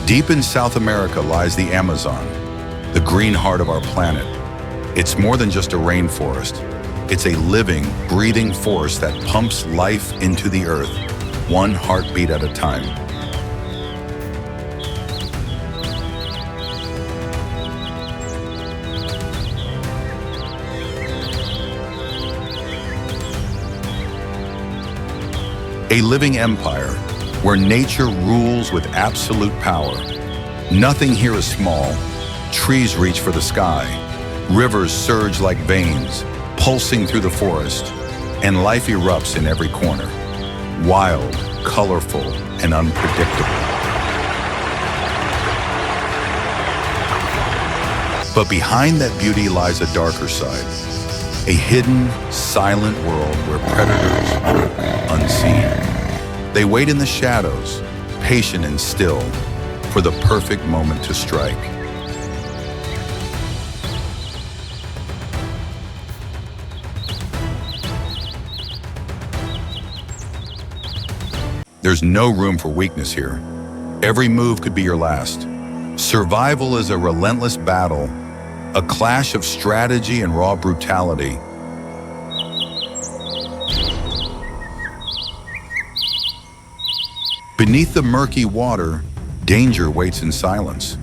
Deep in South America lies the Amazon, the green heart of our planet. It's more than just a rainforest. It's a living, breathing force that pumps life into the earth, one heartbeat at a time. A living empire where nature rules with absolute power. Nothing here is small. Trees reach for the sky. Rivers surge like veins, pulsing through the forest, and life erupts in every corner. Wild, colorful, and unpredictable. But behind that beauty lies a darker side. A hidden, silent world where predators are unseen. They wait in the shadows, patient and still, for the perfect moment to strike. There's no room for weakness here. Every move could be your last. Survival is a relentless battle, a clash of strategy and raw brutality. Beneath the murky water, danger waits in silence.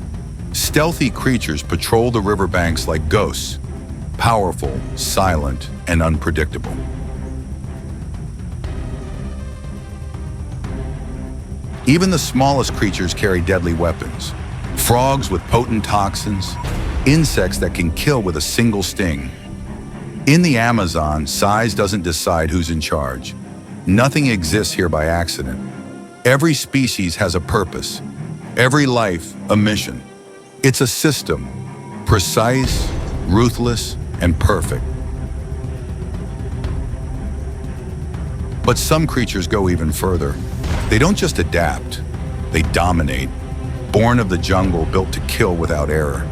Stealthy creatures patrol the riverbanks like ghosts, powerful, silent, and unpredictable. Even the smallest creatures carry deadly weapons. Frogs with potent toxins, insects that can kill with a single sting. In the Amazon, size doesn't decide who's in charge. Nothing exists here by accident. Every species has a purpose. Every life, a mission. It's a system, precise, ruthless, and perfect. But some creatures go even further. They don't just adapt, they dominate. Born of the jungle, built to kill without error.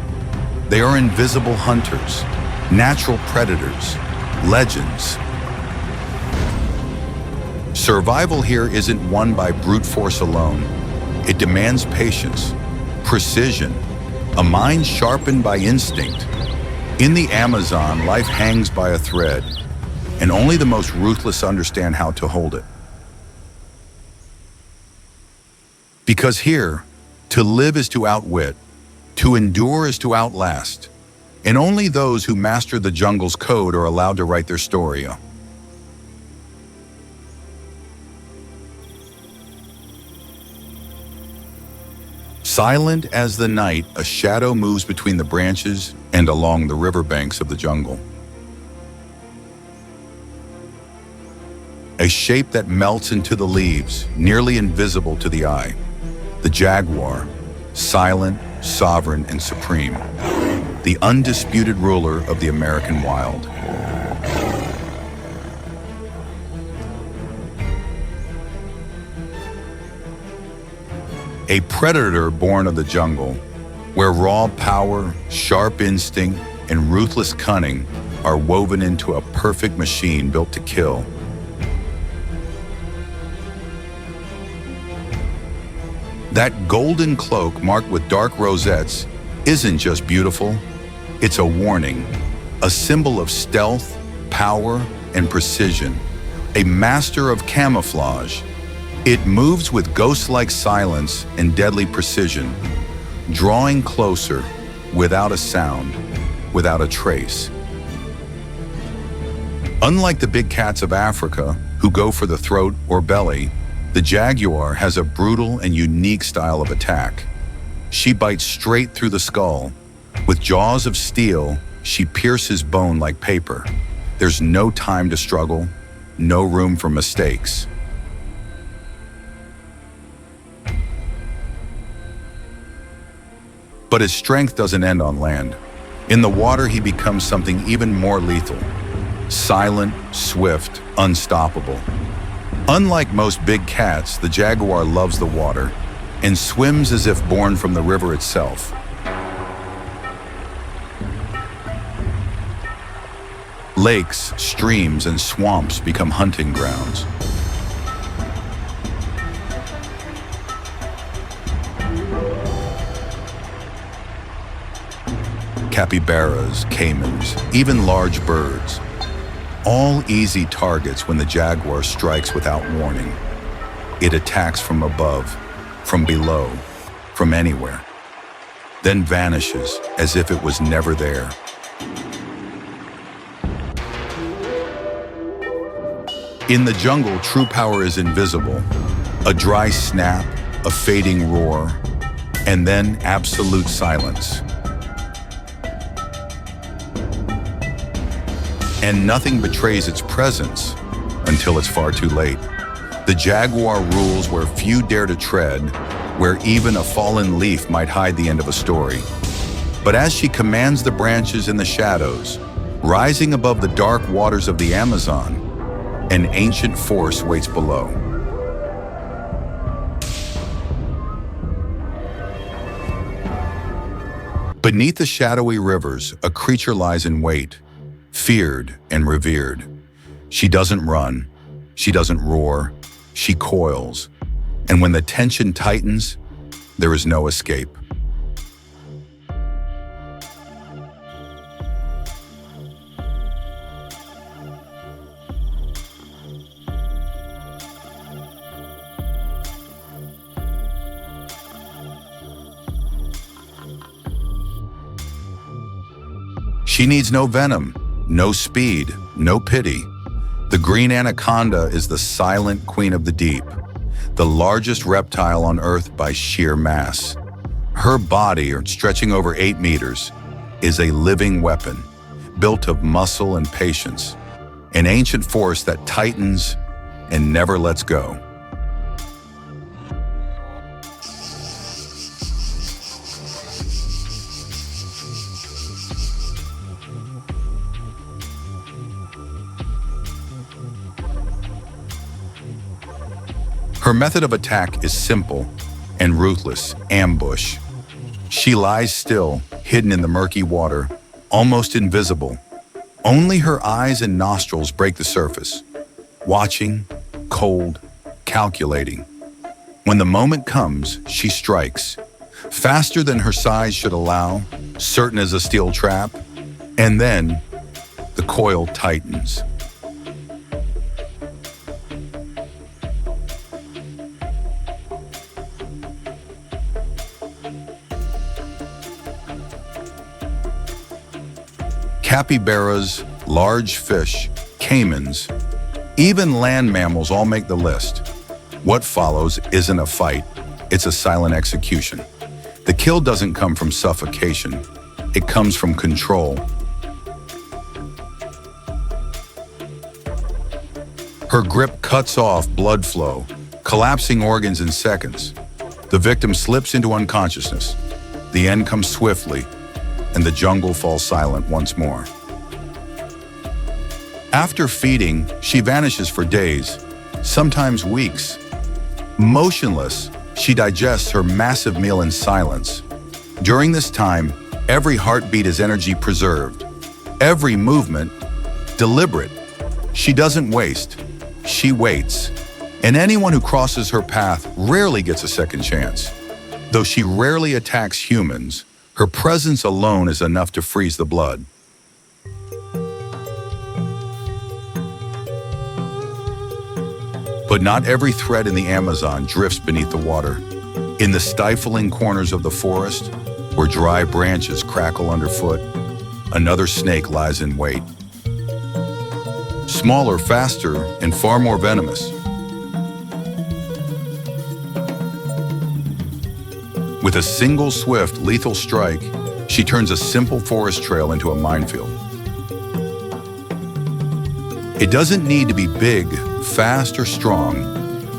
They are invisible hunters, natural predators, legends. Survival here isn't won by brute force alone. It demands patience, precision, a mind sharpened by instinct. In the Amazon, life hangs by a thread, and only the most ruthless understand how to hold it. Because here, to live is to outwit, to endure is to outlast, and only those who master the jungle's code are allowed to write their story. Silent as the night, a shadow moves between the branches and along the riverbanks of the jungle. A shape that melts into the leaves, nearly invisible to the eye. The jaguar, silent, sovereign, and supreme. The undisputed ruler of the American wild. A predator born of the jungle, where raw power, sharp instinct, and ruthless cunning are woven into a perfect machine built to kill. That golden cloak marked with dark rosettes isn't just beautiful, it's a warning, a symbol of stealth, power, and precision, a master of camouflage. It moves with ghost-like silence and deadly precision, drawing closer without a sound, without a trace. Unlike the big cats of Africa, who go for the throat or belly, the jaguar has a brutal and unique style of attack. She bites straight through the skull. With jaws of steel, she pierces bone like paper. There's no time to struggle, no room for mistakes. But his strength doesn't end on land. In the water, he becomes something even more lethal. Silent, swift, unstoppable. Unlike most big cats, the jaguar loves the water and swims as if born from the river itself. Lakes, streams, and swamps become hunting grounds. capybaras, caimans, even large birds. All easy targets when the jaguar strikes without warning. It attacks from above, from below, from anywhere, then vanishes as if it was never there. In the jungle, true power is invisible. A dry snap, a fading roar, and then absolute silence. And nothing betrays its presence until it's far too late. The jaguar rules where few dare to tread, where even a fallen leaf might hide the end of a story. But as she commands the branches in the shadows, rising above the dark waters of the Amazon, an ancient force waits below. Beneath the shadowy rivers, a creature lies in wait, feared and revered. She doesn't run, she doesn't roar, she coils. And when the tension tightens, there is no escape. She needs no venom, no speed, no pity. The green anaconda is the silent queen of the deep, the largest reptile on Earth by sheer mass. Her body, stretching over 8 meters, is a living weapon, built of muscle and patience, an ancient force that tightens and never lets go. Her method of attack is simple and ruthless: ambush. She lies still, hidden in the murky water, almost invisible. Only her eyes and nostrils break the surface, watching, cold, calculating. When the moment comes, she strikes, faster than her size should allow, certain as a steel trap, and then the coil tightens. Capybaras, large fish, caimans, even land mammals all make the list. What follows isn't a fight, it's a silent execution. The kill doesn't come from suffocation, it comes from control. Her grip cuts off blood flow, collapsing organs in seconds. The victim slips into unconsciousness. The end comes swiftly, and the jungle falls silent once more. After feeding, she vanishes for days, sometimes weeks. Motionless, she digests her massive meal in silence. During this time, every heartbeat is energy preserved, every movement deliberate. She doesn't waste, she waits. And anyone who crosses her path rarely gets a second chance. Though she rarely attacks humans, her presence alone is enough to freeze the blood. But not every thread in the Amazon drifts beneath the water. In the stifling corners of the forest, where dry branches crackle underfoot, another snake lies in wait. Smaller, faster, and far more venomous. With a single swift, lethal strike, she turns a simple forest trail into a minefield. It doesn't need to be big, fast, or strong.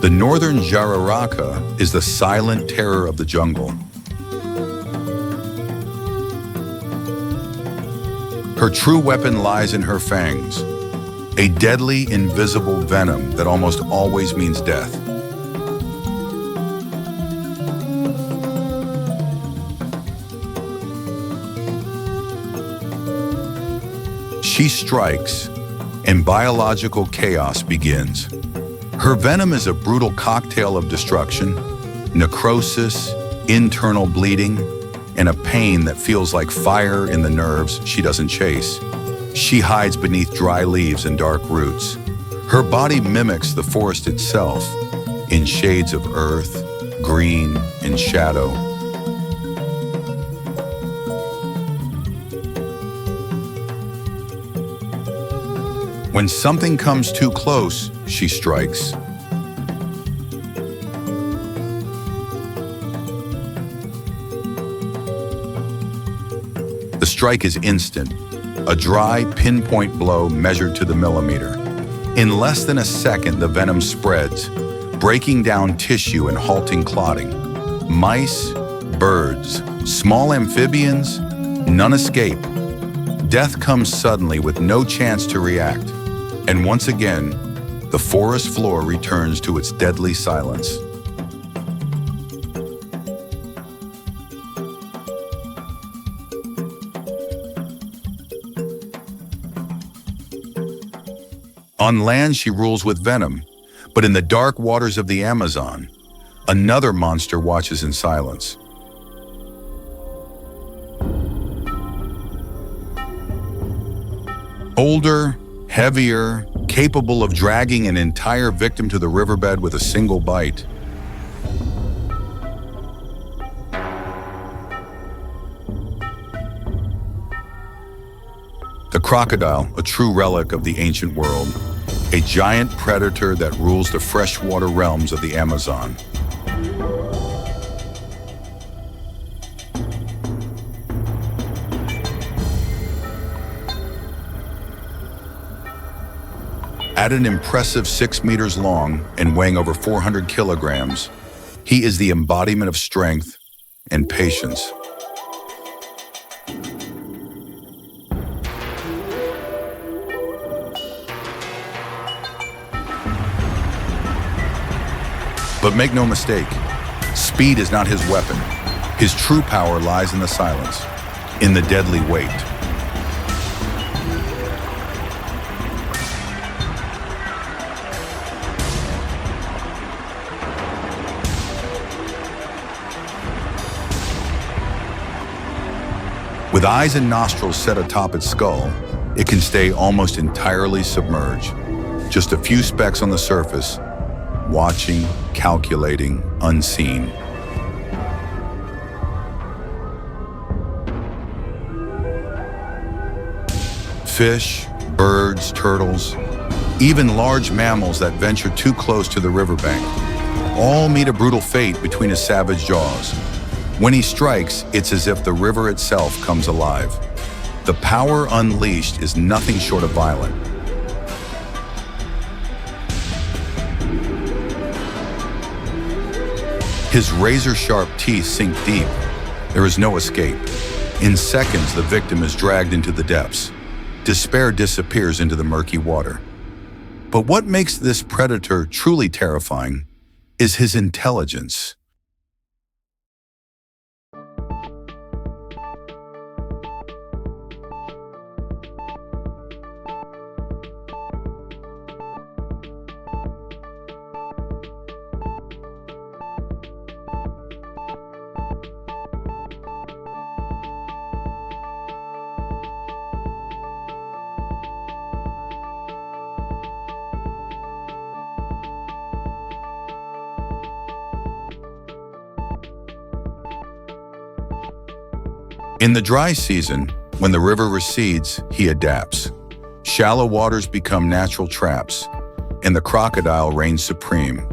The northern jararaca is the silent terror of the jungle. Her true weapon lies in her fangs, a deadly, invisible venom that almost always means death. She strikes, and biological chaos begins. Her venom is a brutal cocktail of destruction, necrosis, internal bleeding, and a pain that feels like fire in the nerves she doesn't chase. She hides beneath dry leaves and dark roots. Her body mimics the forest itself in shades of earth, green, and shadow. When something comes too close, she strikes. The strike is instant, a dry, pinpoint blow measured to the millimeter. In less than a second, the venom spreads, breaking down tissue and halting clotting. Mice, birds, small amphibians, none escape. Death comes suddenly with no chance to react. And once again, the forest floor returns to its deadly silence. On land, she rules with venom, but in the dark waters of the Amazon, another monster watches in silence. Older, heavier, capable of dragging an entire victim to the riverbed with a single bite. The crocodile, a true relic of the ancient world, a giant predator that rules the freshwater realms of the Amazon. At an impressive 6 meters long and weighing over 400 kilograms, he is the embodiment of strength and patience. But make no mistake, speed is not his weapon. His true power lies in the silence, in the deadly weight. With eyes and nostrils set atop its skull, it can stay almost entirely submerged. Just a few specks on the surface, watching, calculating, unseen. Fish, birds, turtles, even large mammals that venture too close to the riverbank, all meet a brutal fate between his savage jaws. When he strikes, it's as if the river itself comes alive. The power unleashed is nothing short of violent. His razor-sharp teeth sink deep. There is no escape. In seconds, the victim is dragged into the depths. Despair disappears into the murky water. But what makes this predator truly terrifying is his intelligence. In the dry season, when the river recedes, he adapts. Shallow waters become natural traps, and the crocodile reigns supreme,